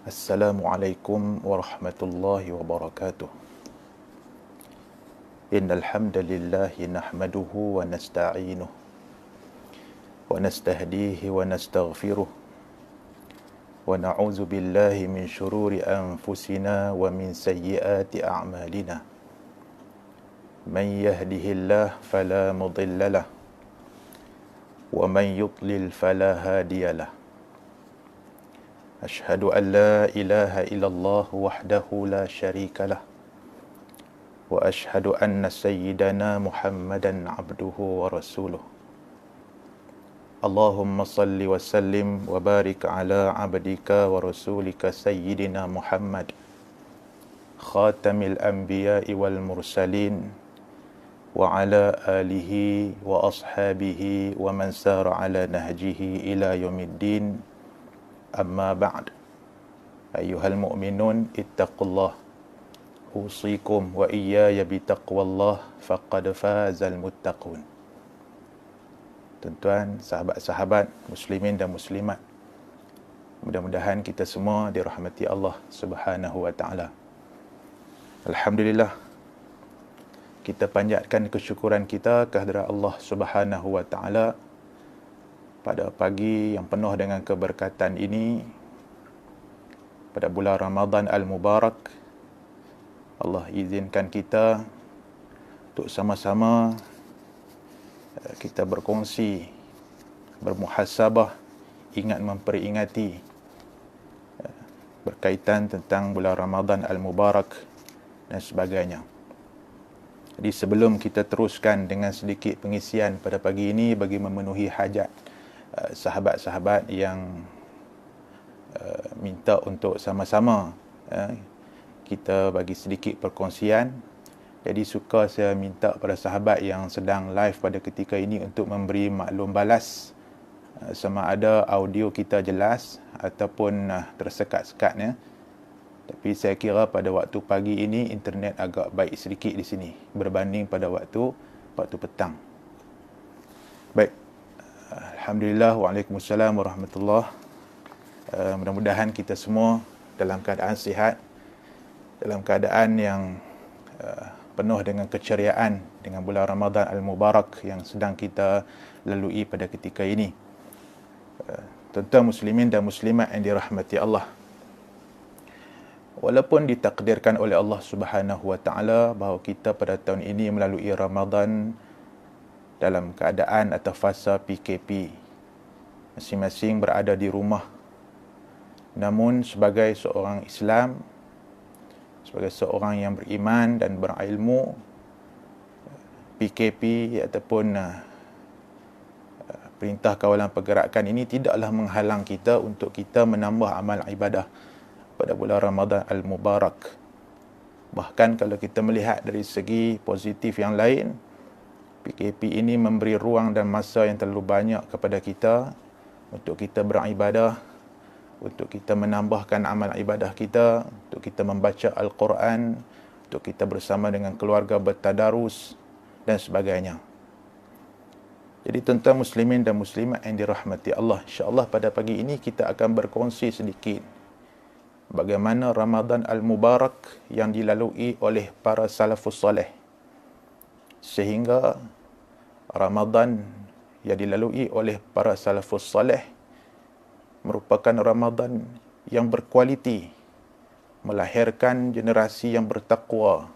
Assalamualaikum warahmatullahi wabarakatuh. Innal hamdalillah nahmaduhu wa nasta'inuhu wa nastahdihi wa nastaghfiruh wa na'udzu billahi min shururi anfusina wa min sayyiati a'malina. Man yahdihillahu fala mudilla lahu wa man yudlil fala hadiyalah. Ashhadu an la ilaha illallah wahdahu la syarika lah wa ashhadu anna sayyidana Muhammadan abduhu wa rasuluh. Allahumma salli wa sallim wa barik ala abdika wa rasulika sayyidina Muhammad khatamil anbiya'i wal mursalin wa ala alihi wa ashabihi wa man sara ala nahjihi ila yaumiddin. Amma ba'd. Ayyuhal mu'minun ittaqullah. Usikum wa iyaya bitaqwallah faqad fazal muttaqun. Tuan-tuan, sahabat-sahabat muslimin dan muslimat, mudah-mudahan kita semua dirahmati Allah Subhanahu wa taala. Alhamdulillah, kita panjatkan kesyukuran kita kehadrat Allah Subhanahu wa taala pada pagi yang penuh dengan keberkatan ini, pada bulan Ramadan Al-Mubarak. Allah izinkan kita untuk sama-sama kita berkongsi, bermuhasabah, ingat memperingati berkaitan tentang bulan Ramadan Al-Mubarak dan sebagainya. Jadi sebelum kita teruskan dengan sedikit pengisian pada pagi ini bagi memenuhi hajat sahabat-sahabat yang minta untuk sama-sama kita bagi sedikit perkongsian. Jadi suka saya minta pada sahabat yang sedang live pada ketika ini untuk memberi maklum balas sama ada audio kita jelas ataupun tersekat-sekat. Tapi saya kira pada waktu pagi ini internet agak baik sedikit di sini berbanding pada waktu petang. Baik. Alhamdulillah, waalaikumsalam warahmatullahi. Mudah-mudahan kita semua dalam keadaan sihat, dalam keadaan yang penuh dengan keceriaan dengan bulan Ramadan Al-Mubarak yang sedang kita lalui pada ketika ini. Tuan-tuan muslimin dan muslimat yang dirahmati Allah, walaupun ditakdirkan oleh Allah Subhanahu wa taala bahawa kita pada tahun ini melalui Ramadan dalam keadaan atau fasa PKP, masing-masing berada di rumah. Namun sebagai seorang Islam, sebagai seorang yang beriman dan berilmu, PKP ataupun perintah kawalan pergerakan ini tidaklah menghalang kita untuk kita menambah amal ibadah pada bulan Ramadan Al-Mubarak. Bahkan kalau kita melihat dari segi positif yang lain, PKP ini memberi ruang dan masa yang terlalu banyak kepada kita untuk kita beribadah, untuk kita menambahkan amal ibadah kita, untuk kita membaca Al-Quran, untuk kita bersama dengan keluarga bertadarus dan sebagainya. Jadi tuan-tuan muslimin dan muslimat yang dirahmati Allah, insya-Allah pada pagi ini kita akan berkongsi sedikit bagaimana Ramadan Al-Mubarak yang dilalui oleh para salafus saleh, sehingga Ramadan yang dilalui oleh para salafus saleh merupakan Ramadan yang berkualiti, melahirkan generasi yang bertakwa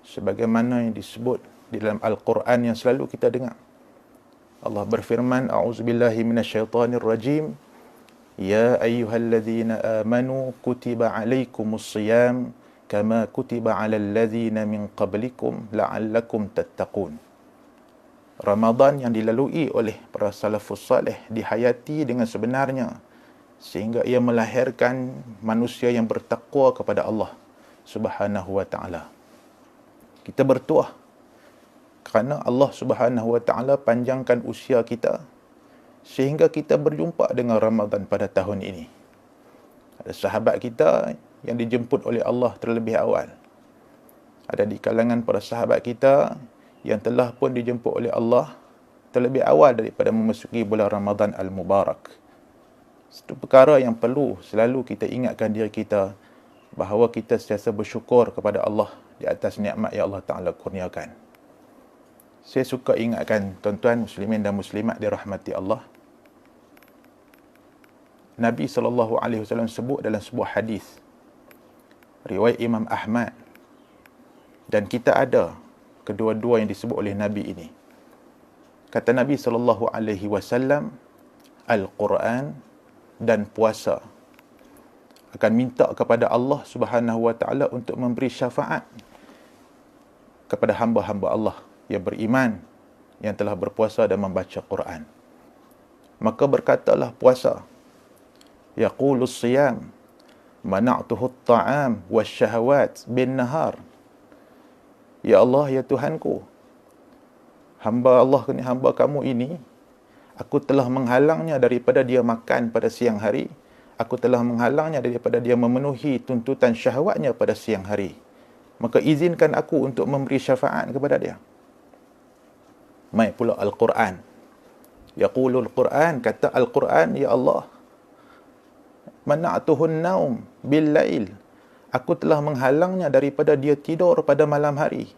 sebagaimana yang disebut di dalam Al-Quran yang selalu kita dengar. Allah berfirman, a'udzubillahi minasyaitanir rajim, ya ayyuhalladzina amanu kutiba alaikumus shiyam kama kutiba alal ladzina min qablikum la'allakum tattaqun. Ramadan yang dilalui oleh para salafus saleh dihayati dengan sebenarnya sehingga ia melahirkan manusia yang bertakwa kepada Allah Subhanahu wa taala. Kita bertuah kerana Allah Subhanahu wa taala panjangkan usia kita sehingga kita berjumpa dengan Ramadan pada tahun ini. Ada sahabat kita yang dijemput oleh Allah terlebih awal. Ada di kalangan para sahabat kita yang telah pun dijemput oleh Allah terlebih awal daripada memasuki bulan Ramadan Al-Mubarak. Satu perkara yang perlu selalu kita ingatkan diri kita, bahawa kita sentiasa bersyukur kepada Allah di atas nikmat yang Allah Ta'ala kurniakan. Saya suka ingatkan tuan-tuan muslimin dan muslimat dirahmati Allah, Nabi SAW sebut dalam sebuah hadis riwayat Imam Ahmad, dan kita ada kedua-dua yang disebut oleh Nabi ini. Kata Nabi SAW, Al-Quran dan puasa akan minta kepada Allah Subhanahu wa taala untuk memberi syafaat kepada hamba-hamba Allah yang beriman, yang telah berpuasa dan membaca Quran. Maka berkatalah puasa, yaqulus siyam mana'tuhu at-ta'am wasyahawat bin nahar. Ya Allah, ya Tuhanku, hamba Allah ni, hamba kamu ini, aku telah menghalangnya daripada dia makan pada siang hari. Aku telah menghalangnya daripada dia memenuhi tuntutan syahwatnya pada siang hari. Maka izinkan aku untuk memberi syafaat kepada dia. Mai pula Al-Quran. Yaqulul Quran, kata Al-Quran, ya Allah, mana'tuhun naum bil lail. Aku telah menghalangnya daripada dia tidur pada malam hari,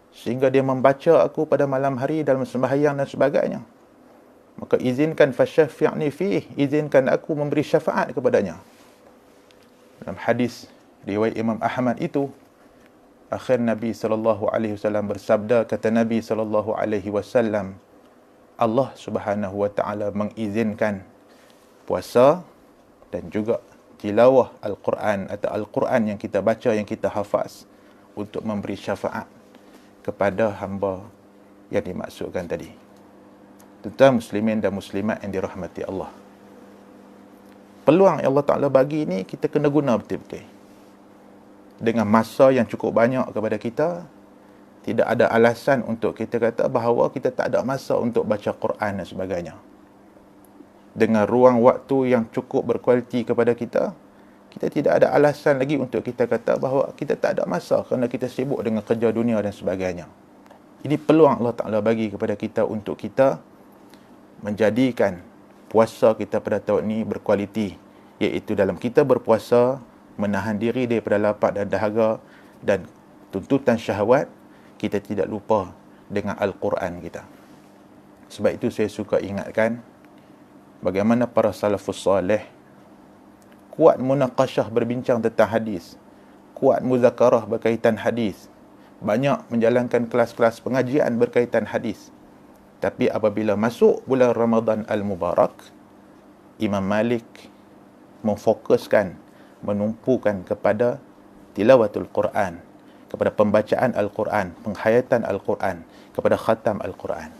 sehingga dia membaca aku pada malam hari dalam sembahyang dan sebagainya. Maka izinkan fasyafi'ni fih, izinkan aku memberi syafaat kepadanya. Dalam hadis riwayat Imam Ahmad itu, akhir Nabi SAW bersabda, kata Nabi SAW, Allah Subhanahu wa taala mengizinkan puasa dan juga tilawah Al-Quran atau Al-Quran yang kita baca, yang kita hafaz, untuk memberi syafaat kepada hamba yang dimaksudkan tadi. Tuan-tuan muslimin dan muslimat yang dirahmati Allah, peluang yang Allah Ta'ala bagi ni kita kena guna betul-betul. Dengan masa yang cukup banyak kepada kita, tidak ada alasan untuk kita kata bahawa kita tak ada masa untuk baca Quran dan sebagainya. Dengan ruang waktu yang cukup berkualiti kepada kita, kita tidak ada alasan lagi untuk kita kata bahawa kita tak ada masa kerana kita sibuk dengan kerja dunia dan sebagainya. Ini peluang Allah Ta'ala bagi kepada kita untuk kita menjadikan puasa kita pada tahun ini berkualiti, iaitu dalam kita berpuasa, menahan diri daripada lapar dan dahaga dan tuntutan syahwat, kita tidak lupa dengan Al-Quran kita. Sebab itu saya suka ingatkan bagaimana para salafus salih kuat munaqasyah berbincang tentang hadis, kuat muzakarah berkaitan hadis, banyak menjalankan kelas-kelas pengajian berkaitan hadis. Tapi apabila masuk bulan Ramadan Al-Mubarak, Imam Malik memfokuskan, menumpukan kepada tilawatul Quran, kepada pembacaan Al-Quran, penghayatan Al-Quran, kepada khatam Al-Quran.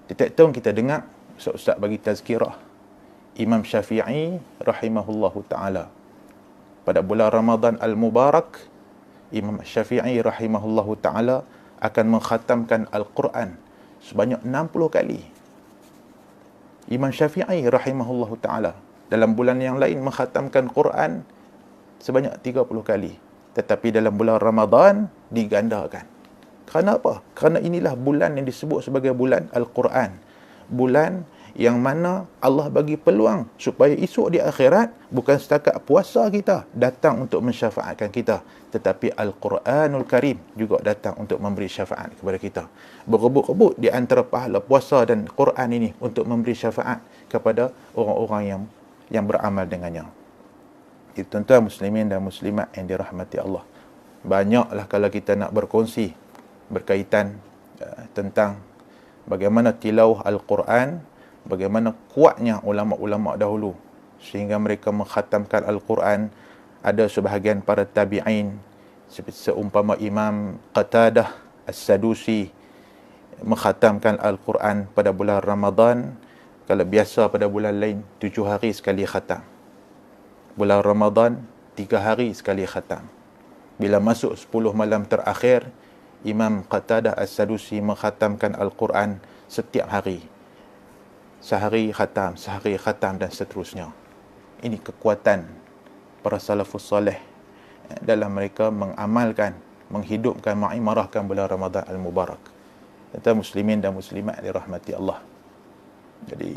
Tiap tahun kita dengar ustaz-ustaz bagi tazkirah Imam Syafi'i rahimahullahu ta'ala. Pada bulan Ramadan Al-Mubarak, Imam Syafi'i rahimahullahu ta'ala akan mengkhatamkan Al-Quran sebanyak 60 kali. Imam Syafi'i rahimahullahu ta'ala dalam bulan yang lain mengkhatamkan Quran sebanyak 30 kali. Tetapi dalam bulan Ramadan digandakan. Kerana apa? Kerana inilah bulan yang disebut sebagai bulan Al-Quran. Bulan yang mana Allah bagi peluang supaya esok di akhirat bukan setakat puasa kita datang untuk mensyafaatkan kita, tetapi Al-Quranul Karim juga datang untuk memberi syafaat kepada kita. Berebut-rebut di antara pahala puasa dan Quran ini untuk memberi syafaat kepada orang-orang yang beramal dengannya. Itu tuan-tuan muslimin dan muslimat yang dirahmati Allah. Banyaklah kalau kita nak berkongsi berkaitan tentang bagaimana tilawah Al-Quran, bagaimana kuatnya ulama-ulama dahulu sehingga mereka mengkhatamkan Al-Quran. Ada sebahagian para tabi'in seperti seumpama Imam Qatadah As-Sadusi mengkhatamkan Al-Quran pada bulan Ramadan. Kalau biasa pada bulan lain 7 hari sekali khatam, bulan Ramadan 3 hari sekali khatam. Bila masuk 10 malam terakhir, Imam Qatadah As-Sadusi mengkhatamkan Al-Quran setiap hari. Sehari khatam dan seterusnya. Ini kekuatan para salafus salih dalam mereka mengamalkan, menghidupkan, mengimarahkan bulan Ramadan Al-Mubarak. Kata muslimin dan muslimat dirahmati Allah. Jadi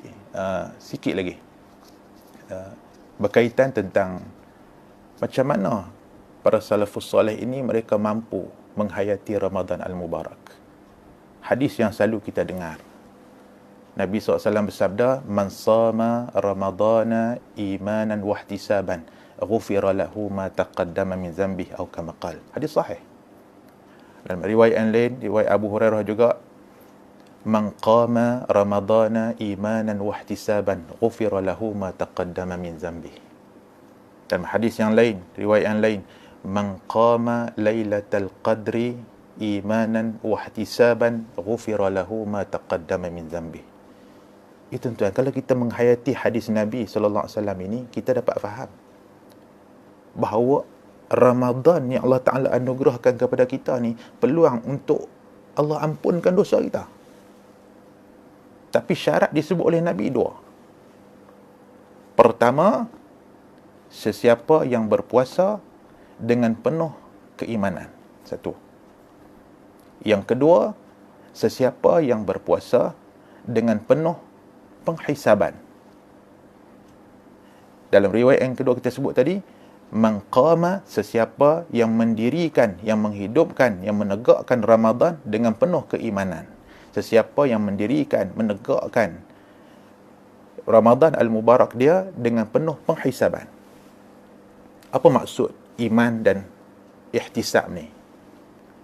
sikit lagi berkaitan tentang macam mana para salafus soleh ini mereka mampu menghayati Ramadan Al-Mubarak. Hadis yang selalu kita dengar. Nabi SAW bersabda, "Man sama Ramadana imanan wa ihtisaban, ghufira lahu ma taqaddama min dhanbihi," atau kama qala. Hadis sahih. Dalam riwayat yang lain, riwayat Abu Hurairah juga, "Man qama Ramadana imanan wa ihtisaban, ghufira lahu ma taqaddama min dhanbihi." Dalam hadis yang lain, riwayat yang lain, "Man qama lailatal qadri imanan wa ihtisaban, ghufira lahu ma taqaddama min dhanbihi." Itu tuan, kalau kita menghayati hadis Nabi sallallahu alaihi wasallam ini, kita dapat faham bahawa Ramadan yang Allah Taala anugerahkan kepada kita ni peluang untuk Allah ampunkan dosa kita. Tapi syarat disebut oleh Nabi dua. Pertama, sesiapa yang berpuasa dengan penuh keimanan. Satu. Yang kedua, sesiapa yang berpuasa dengan penuh penghisaban. Dalam riwayat yang kedua kita sebut tadi, man qama, sesiapa yang mendirikan, yang menghidupkan, yang menegakkan Ramadan dengan penuh keimanan. Sesiapa yang mendirikan, menegakkan Ramadan Al-Mubarak dia dengan penuh penghisaban. Apa maksud iman dan ihtisab ni?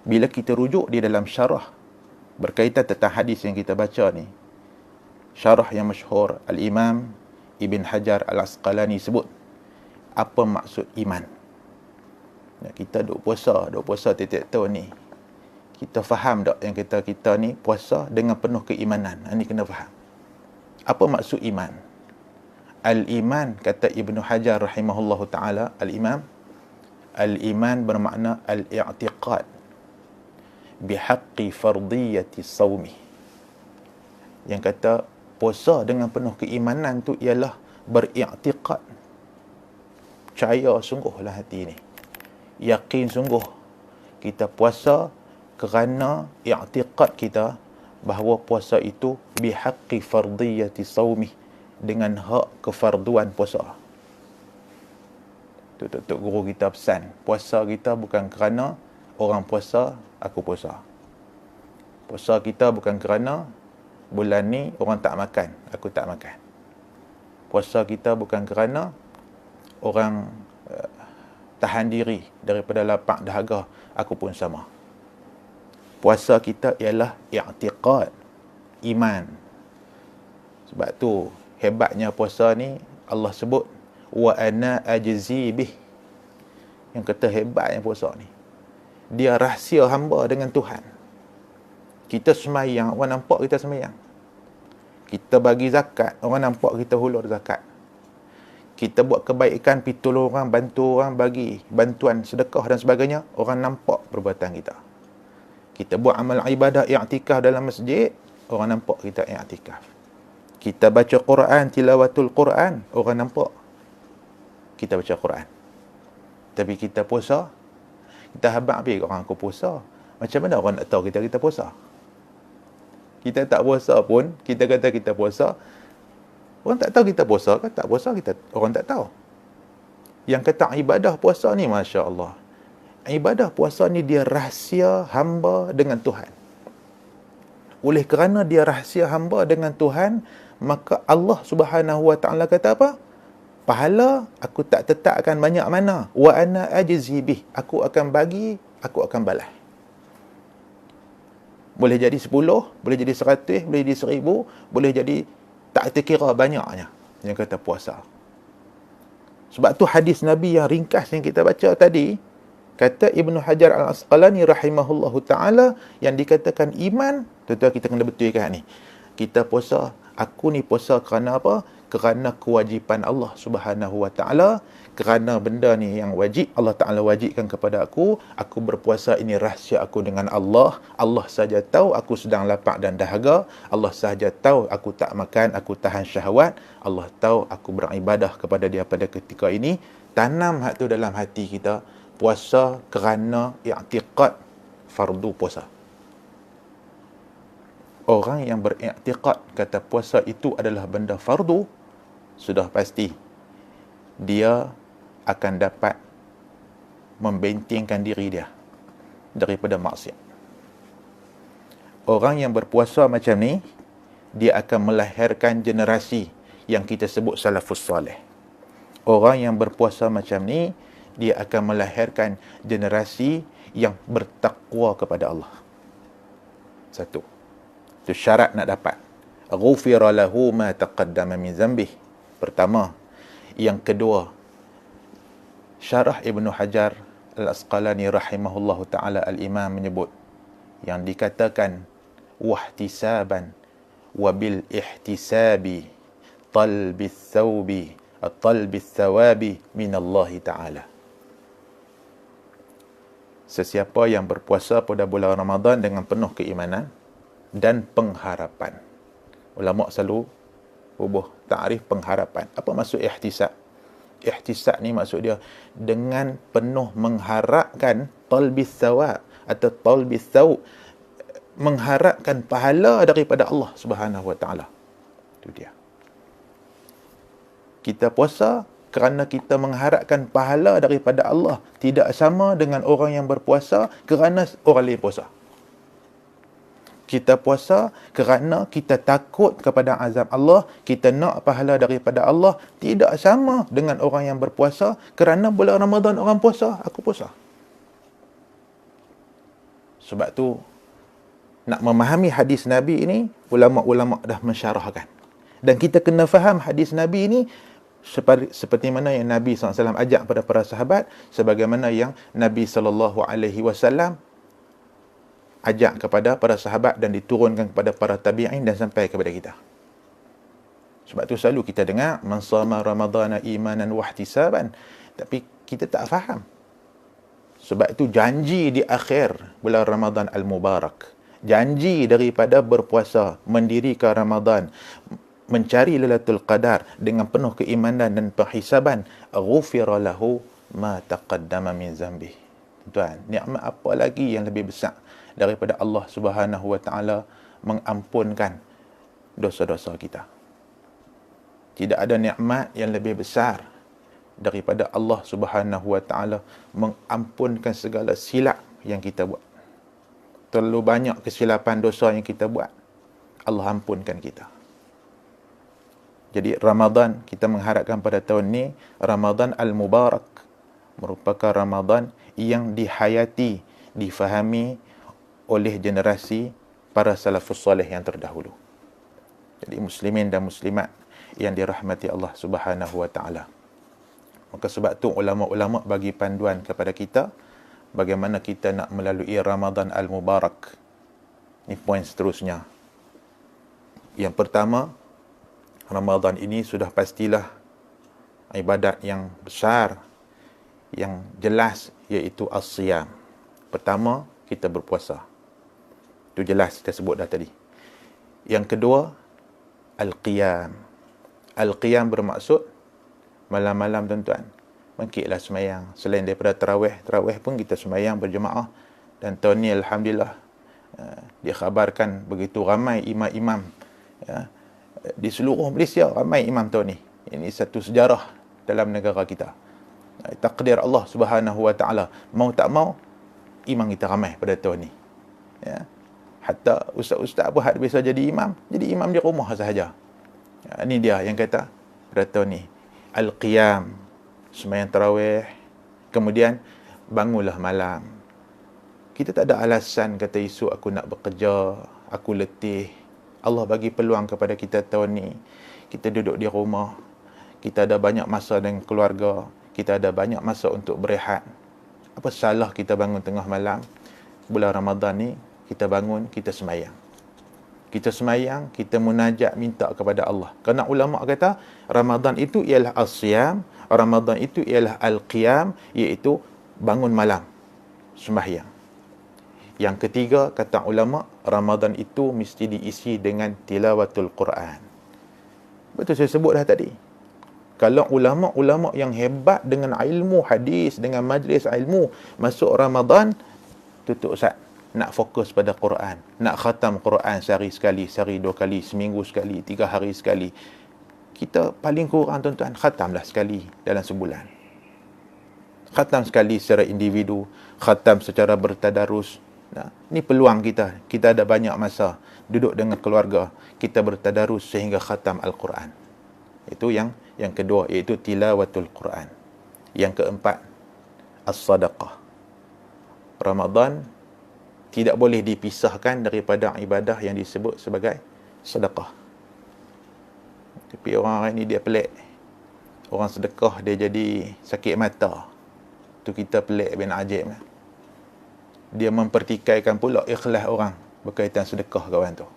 Bila kita rujuk di dalam syarah berkaitan tentang hadis yang kita baca ni, syarah yang masyhur Al-Imam Ibn Hajar Al-Asqalani sebut apa maksud iman. Kita duk puasa tiap-tiap tahun ni, kita faham tak yang kita ni puasa dengan penuh keimanan? Ini kena faham. Apa maksud iman? Al-iman, kata Ibn Hajar rahimahullahu ta'ala, Al-iman bermakna al-i'tiqad bihaqqi fardiyati sawmi. Yang kata puasa dengan penuh keimanan tu ialah beriktikad, percaya sungguhlah hati ni, yakin sungguh kita puasa kerana iktikad kita bahawa puasa itu bihaqqi fardiyati sawmi, dengan hak kefarduan puasa. Tok guru kita pesan, puasa kita bukan kerana orang puasa, aku puasa. Puasa kita bukan kerana bulan ni orang tak makan, aku tak makan. Puasa kita bukan kerana orang tahan diri daripada lapar dahaga, aku pun sama. Puasa kita ialah i'tiqad, iman. Sebab tu hebatnya puasa ni, Allah sebut wa ana ajzi bih. Yang kata hebatnya puasa ni, dia rahsia hamba dengan Tuhan. Kita semayang, orang nampak kita semayang. Kita bagi zakat, orang nampak kita hulur zakat. Kita buat kebaikan, pergi tolong orang, bantu orang, bagi bantuan, sedekah dan sebagainya, orang nampak perbuatan kita. Kita buat amal ibadah, i'tikaf dalam masjid, orang nampak kita i'tikaf. Kita baca Quran, tilawatul Quran, orang nampak kita baca Quran. Tapi kita puasa, kita habaq orang aku puasa. Macam mana orang nak tahu kita puasa? Kita tak puasa pun, kita kata kita puasa, orang tak tahu kita puasa kan? Tak puasa, orang tak tahu. Yang kata ibadah puasa ni, Masya Allah, ibadah puasa ni dia rahsia hamba dengan Tuhan. Oleh kerana dia rahsia hamba dengan Tuhan, maka Allah Subhanahu Wa Ta'ala kata apa? Pahala aku tak tetapkan banyak mana. Wa ana ajzi bih. Aku akan bagi, aku akan balas. Boleh jadi 10, boleh jadi 100, boleh jadi 1000, boleh jadi tak terkira banyaknya. Yang kata puasa. Sebab tu hadis Nabi yang ringkas yang kita baca tadi, kata Ibn Hajar Al-Asqalani rahimahullahu ta'ala, yang dikatakan iman, tuan-tuan kita kena betulkan ni. Kita puasa, aku ni puasa kerana apa? Kerana kewajipan Allah Subhanahu Wa Ta'ala, kerana benda ni yang wajib, Allah Ta'ala wajibkan kepada aku berpuasa, ini rahsia aku dengan Allah. Allah saja tahu aku sedang lapar dan dahaga. Allah saja tahu aku tak makan, aku tahan syahwat. Allah tahu aku beribadah kepada Dia pada ketika ini. Tanam hak tu dalam hati kita, puasa kerana i'tiqad fardu puasa. Orang yang beriktikad kata puasa itu adalah benda fardu, sudah pasti dia akan dapat membentingkan diri dia daripada maksiat. Orang yang berpuasa macam ni, dia akan melahirkan generasi yang kita sebut salafus soleh. Orang yang berpuasa macam ni, dia akan melahirkan generasi yang bertakwa kepada Allah. Satu. Itu syarat nak dapat. Ghufira lahu ma taqaddama min zambih. Pertama. Yang kedua, Syarah Ibnu Hajar Al-Asqalani rahimahullahu ta'ala al-Imam menyebut yang dikatakan wahtisaban wa bil ihtisabi talbis thawbi talbis thawabi minallahi ta'ala. Sesiapa yang berpuasa pada bulan Ramadan dengan penuh keimanan dan pengharapan. Ulama selalu hubung ta'rif pengharapan. Apa maksud ihtisab? Ihtisab ni maksud dia dengan penuh mengharapkan talbis thawab atau talbis thaw, mengharapkan pahala daripada Allah Subhanahu wa taala. Itu dia. Kita puasa kerana kita mengharapkan pahala daripada Allah, tidak sama dengan orang yang berpuasa kerana orang lain puasa. Kita puasa kerana kita takut kepada azab Allah, kita nak pahala daripada Allah, tidak sama dengan orang yang berpuasa kerana bulan Ramadan orang puasa, aku puasa. Sebab tu nak memahami hadis Nabi ini, ulama-ulama dah mensyarahkan. Dan kita kena faham hadis Nabi ini seperti mana yang Nabi SAW ajak pada para sahabat, sebagaimana yang Nabi SAW ajak kepada para sahabat dan diturunkan kepada para tabi'in dan sampai kepada kita. Sebab tu selalu kita dengar man shama ramadhana imanan wa ihtisaban, tapi kita tak faham. Sebab itu janji di akhir bulan Ramadan al-Mubarak, janji daripada berpuasa, mendirikan Ramadan, mencari Lailatul Qadar dengan penuh keimanan dan penghisaban, ghufira lahu ma taqaddama min zambi. Tuan, nikmat apa lagi yang lebih besar daripada Allah Subhanahu wa taala mengampunkan dosa-dosa kita? Tidak ada nikmat yang lebih besar daripada Allah Subhanahu wa taala mengampunkan segala silap yang kita buat. Terlalu banyak kesilapan dosa yang kita buat, Allah ampunkan kita. Jadi Ramadan, kita mengharapkan pada tahun ni Ramadan al-Mubarak, merupakan Ramadan yang dihayati, difahami oleh generasi para salafus soleh yang terdahulu. Jadi muslimin dan muslimat yang dirahmati Allah Subhanahu wa taala. Maka sebab tu ulama-ulama bagi panduan kepada kita bagaimana kita nak melalui Ramadan al-Mubarak. Ini poin seterusnya. Yang pertama, Ramadan ini sudah pastilah ibadat yang besar, yang jelas, iaitu as-siyam. Pertama, kita berpuasa. Itu jelas kita sebut dah tadi. Yang kedua, al-qiyam. Al-qiyam bermaksud malam-malam, tuan-tuan, bangkitlah semayang. Selain daripada tarawih pun kita semayang berjemaah. Dan tahun ni alhamdulillah dikhabarkan begitu ramai imam-imam di seluruh Malaysia, ramai imam tahun ni. Ini satu sejarah dalam negara kita. Takdir Allah Subhanahu wa taala, mau tak mau imam kita ramai pada tahun ni. Ya. Hatta ustaz-ustaz pun had biasa jadi imam di rumah sahaja. Ini dia yang kata pada tahun ni al-qiyam, sembahyang tarawih, kemudian bangunlah malam. Kita tak ada alasan kata esok aku nak bekerja, aku letih. Allah bagi peluang kepada kita tahun ni. Kita duduk di rumah, kita ada banyak masa dengan keluarga, kita ada banyak masa untuk berehat. Apa salah kita bangun tengah malam bulan Ramadan ni, kita bangun, kita semayang. Kita semayang, kita munajat, minta kepada Allah. Kerana ulama kata Ramadan itu ialah as-siyam, Ramadan itu ialah al-qiyam, iaitu bangun malam, sembahyang. Yang ketiga, kata ulama, Ramadan itu mesti diisi dengan tilawatul Quran. Betul saya sebut dah tadi. Kalau ulama-ulama yang hebat dengan ilmu hadis, dengan majlis ilmu, masuk Ramadan, tutup Ustaz, nak fokus pada Quran, nak khatam Quran sehari sekali, sehari 2 kali, seminggu sekali, 3 hari sekali. kita paling kurang tuan-tuan khatamlah sekali dalam sebulan. Khatam sekali secara individu, khatam secara bertadarus. Nah, ini peluang kita. Kita ada banyak masa duduk dengan keluarga, kita bertadarus sehingga khatam Al-Quran. Itu yang kedua, iaitu tilawatul Quran. Yang keempat, as-sadaqah. Ramadan tidak boleh dipisahkan daripada ibadah yang disebut sebagai sedekah. Tapi orang hari ni dia pelik. Orang sedekah dia jadi sakit mata. Tu kita pelik bin ajib. Dia mempertikaikan pula ikhlas orang berkaitan sedekah kawan tu.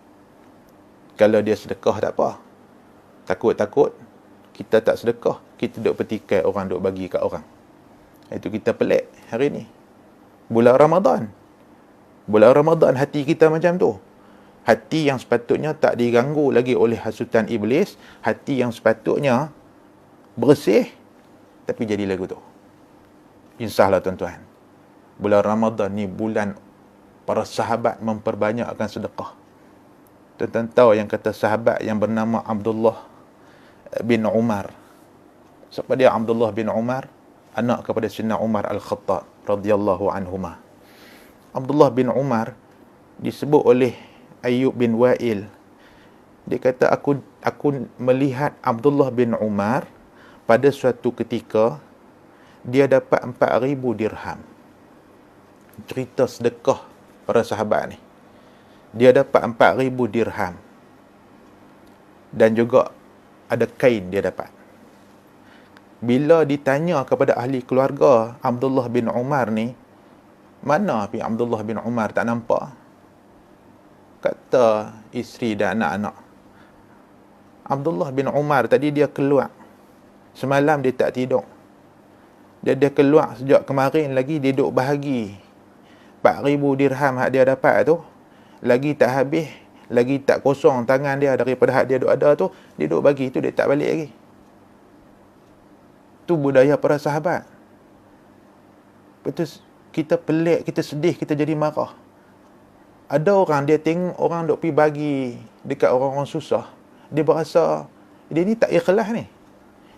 Kalau dia sedekah tak apa. Takut-takut kita tak sedekah, kita duk pertikai orang, duk bagi kat orang. Itu kita pelik hari ni. Bulan Ramadan hati kita macam tu. Hati yang sepatutnya tak diganggu lagi oleh hasutan iblis, hati yang sepatutnya bersih, tapi jadi lagu tu. InsyaAllah tuan-tuan, bulan Ramadan ni bulan para sahabat memperbanyakkan sedekah. Tuan-tuan tahu yang kata sahabat yang bernama Abdullah bin Umar. Siapa dia Abdullah bin Umar? Anak kepada Sayyidina Umar Al-Khattab radhiyallahu anhuma. Abdullah bin Umar disebut oleh Ayyub bin Wa'il. Dia kata, aku melihat Abdullah bin Umar pada suatu ketika dia dapat 4,000 dirham. Cerita sedekah para sahabat ni. Dia dapat 4,000 dirham. Dan juga ada kain dia dapat. Bila ditanya kepada ahli keluarga Abdullah bin Umar ni, mana pergi Abdullah bin Umar, tak nampak? Kata isteri dan anak-anak, Abdullah bin Umar tadi dia keluar. Semalam dia tak tidur. Dia keluar sejak kemarin lagi, dia duduk bahagi 4,000 dirham hak dia dapat tu. Lagi tak habis, lagi tak kosong tangan dia daripada hak dia duk ada tu, dia duk bagi tu, dia tak balik lagi. Tu budaya para sahabat. Betul, kita pelik, kita sedih, kita jadi marah. Ada orang dia tengok orang duk pergi bagi dekat orang-orang susah, dia berasa dia ni tak ikhlas ni.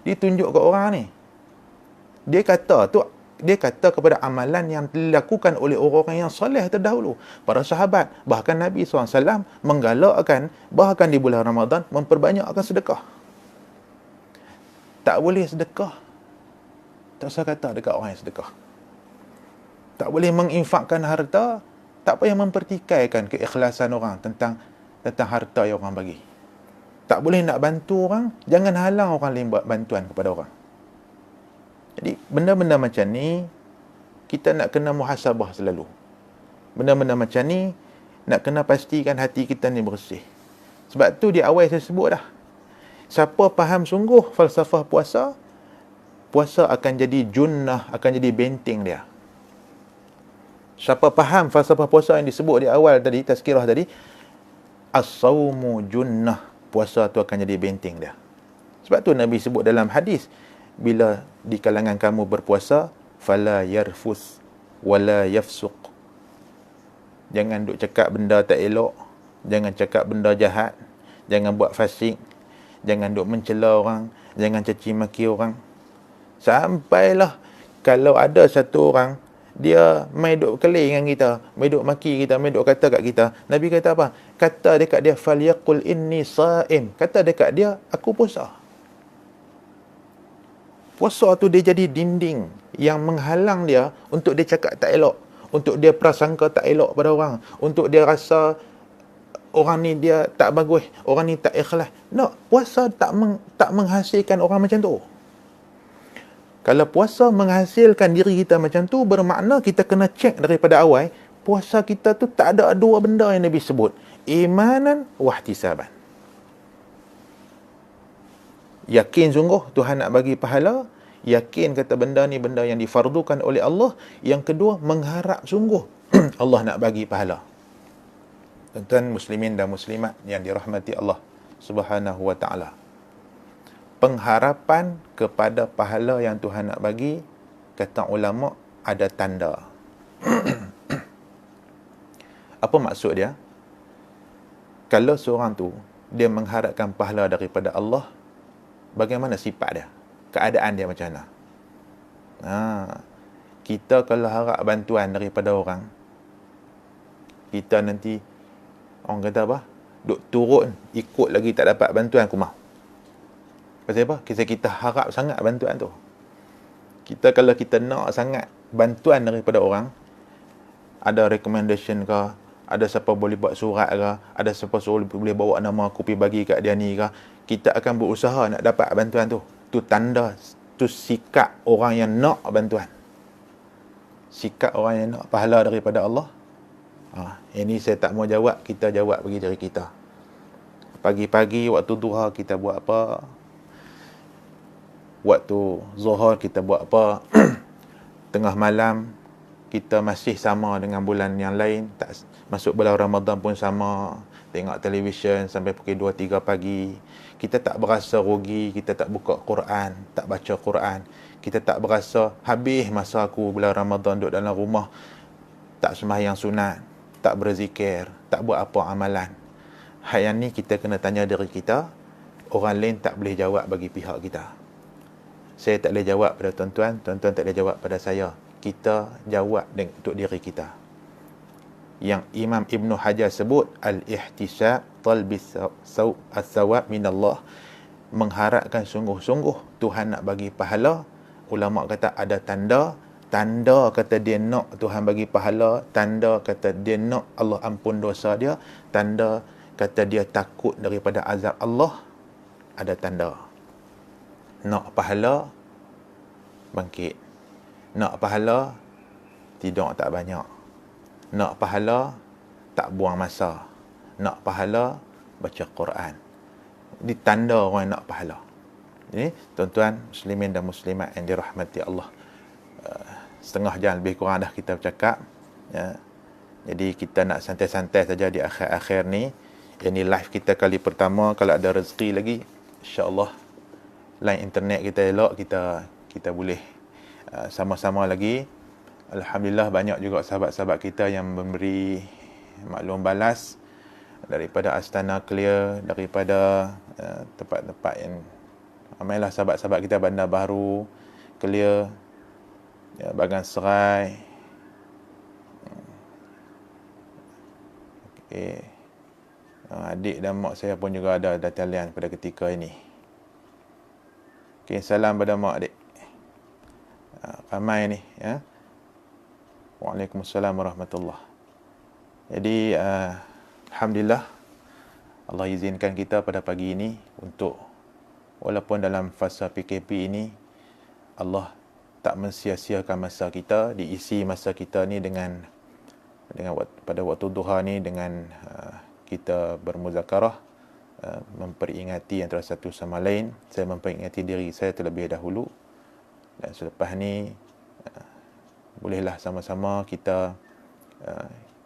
Dia tunjuk kat orang ni. Dia kata kepada amalan yang dilakukan oleh orang-orang yang soleh terdahulu, para sahabat, bahkan Nabi SAW menggalakkan bahkan di bulan Ramadan memperbanyakkan sedekah. Tak boleh sedekah, tak usah kata dekat orang yang sedekah. Tak boleh menginfakkan harta, tak payah mempertikaikan keikhlasan orang tentang harta yang orang bagi. Tak boleh nak bantu orang, jangan halang orang lain buat bantuan kepada orang. Jadi, benda-benda macam ni, kita nak kena muhasabah selalu. Benda-benda macam ni, nak kena pastikan hati kita ni bersih. Sebab tu di awal saya sebut dah. Siapa faham sungguh falsafah puasa, puasa akan jadi junnah, akan jadi benteng dia. Siapa faham falsafah puasa yang disebut di awal tadi, tazkirah tadi, as-sawmu junnah, puasa tu akan jadi benteng dia. Sebab tu Nabi sebut dalam hadis, bila di kalangan kamu berpuasa, fala yarfus wala yafsuq. Jangan duk cakap benda tak elok, jangan cakap benda jahat, jangan buat fasik, jangan duk mencela orang, jangan caci maki orang. Sampailah kalau ada satu orang dia mai duk kelih dengan kita, mai duk maki kita, mai duk kata kat kita, Nabi kata apa? Kata dekat dia, falyaqul inni saim. Kata dekat dia, aku puasa. Puasa tu dia jadi dinding yang menghalang dia untuk dia cakap tak elok, untuk dia prasangka tak elok pada orang, untuk dia rasa orang ni dia tak bagus, orang ni tak ikhlas. No, puasa tak menghasilkan orang macam tu. Kalau puasa menghasilkan diri kita macam tu, bermakna kita kena cek daripada awal, puasa kita tu tak ada dua benda yang Nabi sebut, imanan wahtisaban. Yakin sungguh Tuhan nak bagi pahala, yakin kata benda ni benda yang difardukan oleh Allah. Yang kedua, mengharap sungguh Allah nak bagi pahala. Tuan-tuan muslimin dan muslimat yang dirahmati Allah Subhanahu wa ta'ala, pengharapan kepada pahala yang Tuhan nak bagi, kata ulama, ada tanda. Apa maksud dia? Kalau seorang tu dia mengharapkan pahala daripada Allah, bagaimana sifat dia, keadaan dia macam mana. Kita kalau harap bantuan daripada orang, kita nanti orang kata apa, duk turun ikut lagi tak dapat bantuan, aku mau. Pasal apa? Kita harap sangat bantuan tu. Kalau kita nak sangat bantuan daripada orang, ada recommendation ke, ada siapa boleh buat surat ke, ada siapa boleh bawa nama aku pergi bagi kat dia ni ke, kita akan berusaha nak dapat bantuan tu. Tu tanda, tu sikap orang yang nak bantuan. Sikap orang yang nak pahala daripada Allah. Ini saya tak mau jawab, kita jawab bagi diri kita. Pagi-pagi waktu duha kita buat apa? Waktu zuhur kita buat apa? Tengah malam kita masih sama dengan bulan yang lain, tak masuk bulan Ramadan pun sama, tengok televisyen sampai pukul 2-3 pagi. Kita tak berasa rugi, kita tak buka Quran, tak baca Quran. Kita tak berasa habis masa aku bulan Ramadan duduk dalam rumah, tak sembahyang sunat, tak berzikir, tak buat apa amalan. Hal yang ni kita kena tanya diri kita. Orang lain tak boleh jawab bagi pihak kita. Saya tak boleh jawab pada tuan-tuan, tuan-tuan tak boleh jawab pada saya. Kita jawab untuk diri kita. Yang Imam Ibn Hajar sebut, al-ihtisab talbis as-sawab minallah, mengharapkan sungguh-sungguh Tuhan nak bagi pahala. Ulama kata ada tanda kata dia nak Tuhan bagi pahala, tanda kata dia nak Allah ampun dosa dia, tanda kata dia takut daripada azab Allah. Ada tanda. Nak pahala, bangkit. Nak pahala, tidur tak banyak. Nak pahala, tak buang masa. Nak pahala, baca Quran. Ini tanda orang yang nak pahala. Jadi, tuan-tuan, muslimin dan muslimat yang dirahmati Allah, setengah jam lebih kurang dah kita bercakap, ya. Jadi kita nak santai-santai saja di akhir-akhir ni. Ini live kita kali pertama. Kalau ada rezeki lagi, insya-Allah line internet kita elok, kita boleh sama-sama lagi. Alhamdulillah banyak juga sahabat-sahabat kita yang memberi maklum balas daripada Astana Clear, daripada tempat-tempat yang ramailah sahabat-sahabat kita, Bandar Baru, Clear, ya, Bagan Serai. Okay. Adik dan mak saya pun juga ada talian pada ketika ini. Okay, salam pada mak adik. Ramai ni, ya. Waalaikumsalam warahmatullahi. Jadi alhamdulillah Allah izinkan kita pada pagi ini untuk, walaupun dalam fasa PKP ini, Allah tak mensia-siakan masa kita, diisi masa kita ni dengan pada waktu duha ni dengan kita bermuzakarah, memperingati antara satu sama lain. Saya memperingati diri saya terlebih dahulu, dan selepas ni bolehlah sama-sama kita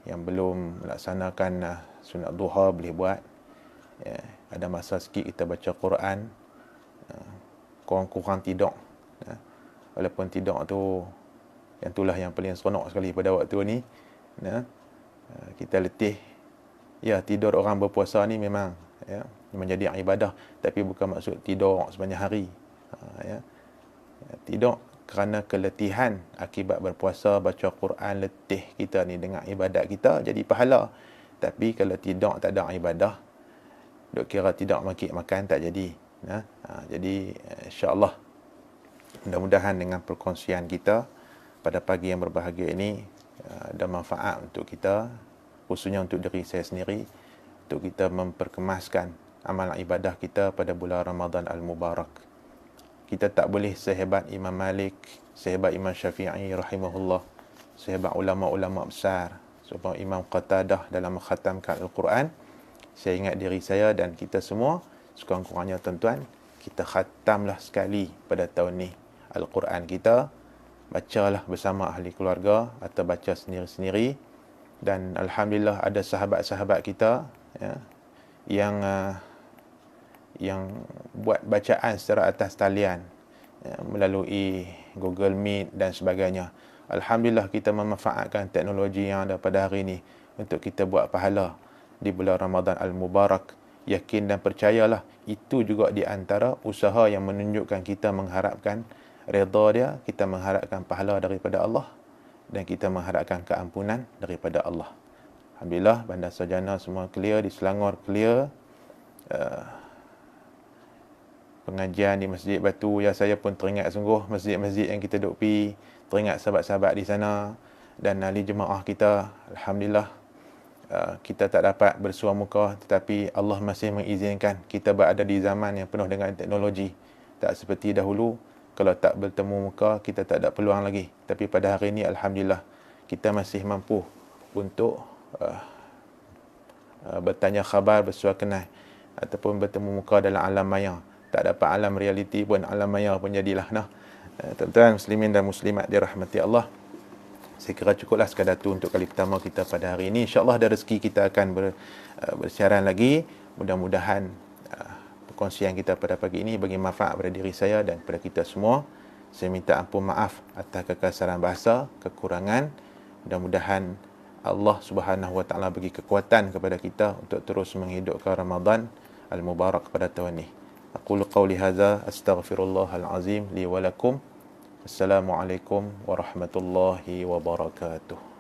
yang belum melaksanakan sunat duha boleh buat. Ada masa sikit kita baca Quran, kurang-kurang tidur. Walaupun tidur tu, yang itulah yang paling seronok sekali pada waktu ni. Kita letih. Ya, tidur orang berpuasa ni memang, ya, menjadi ibadah, tapi bukan maksud tidur sepanjang hari. Tidur kerana keletihan akibat berpuasa, baca Quran, letih kita ni dengan ibadat kita, jadi pahala. Tapi kalau tidur tak ada ibadah, duk kira tidak makan tak jadi. Jadi insya-Allah, mudah-mudahan dengan perkongsian kita pada pagi yang berbahagia ini ada manfaat untuk kita, khususnya untuk diri saya sendiri, untuk kita memperkemaskan amalan ibadah kita pada bulan Ramadan Al-Mubarak. Kita tak boleh sehebat Imam Malik, sehebat Imam Syafi'i rahimahullah, sehebat ulama-ulama besar, seperti Imam Qatadah dalam mengkhatamkan Al-Quran. Saya ingat diri saya dan kita semua, sekurang-kurangnya tuan-tuan, kita khatamlah sekali pada tahun ni Al-Quran kita. Bacalah bersama ahli keluarga atau baca sendiri-sendiri. Dan alhamdulillah ada sahabat-sahabat kita, ya, yang buat bacaan secara atas talian, ya, melalui Google Meet dan sebagainya. Alhamdulillah kita memanfaatkan teknologi yang ada pada hari ini untuk kita buat pahala di bulan Ramadan Al-Mubarak. yakin dan percayalah itu juga di antara usaha yang menunjukkan kita mengharapkan redha dia, kita mengharapkan pahala daripada Allah dan kita mengharapkan keampunan daripada Allah. Alhamdulillah, bandar sarjana semua clear, di Selangor clear. Pengajian di Masjid Batu, ya saya pun teringat sungguh masjid-masjid yang kita duk pergi, teringat sahabat-sahabat di sana dan ahli jemaah kita. Alhamdulillah, kita tak dapat bersua muka, tetapi Allah masih mengizinkan kita berada di zaman yang penuh dengan teknologi. Tak seperti dahulu, kalau tak bertemu muka, kita tak ada peluang lagi. Tapi pada hari ini, Alhamdulillah, kita masih mampu untuk bertanya khabar, bersua kenal ataupun bertemu muka dalam alam maya. Tak dapat alam realiti pun, alam maya pun jadilah. Tuan-tuan muslimin dan muslimat dirahmati Allah, saya kira cukuplah sekadar tu untuk kali pertama kita pada hari ini. InsyaAllah ada rezeki kita akan bersiaran lagi. Mudah-mudahan perkongsian kita pada pagi ini bagi manfaat pada diri saya dan kepada kita semua. Saya minta ampun maaf atas kekasaran bahasa, kekurangan. Mudah-mudahan Allah Subhanahu Wa Taala bagi kekuatan kepada kita untuk terus menghidupkan Ramadan al-Mubarak pada tahun ini. Aqulu qawli hadza astaghfirullahal azim li wa lakum. Assalamualaikum warahmatullahi wabarakatuh.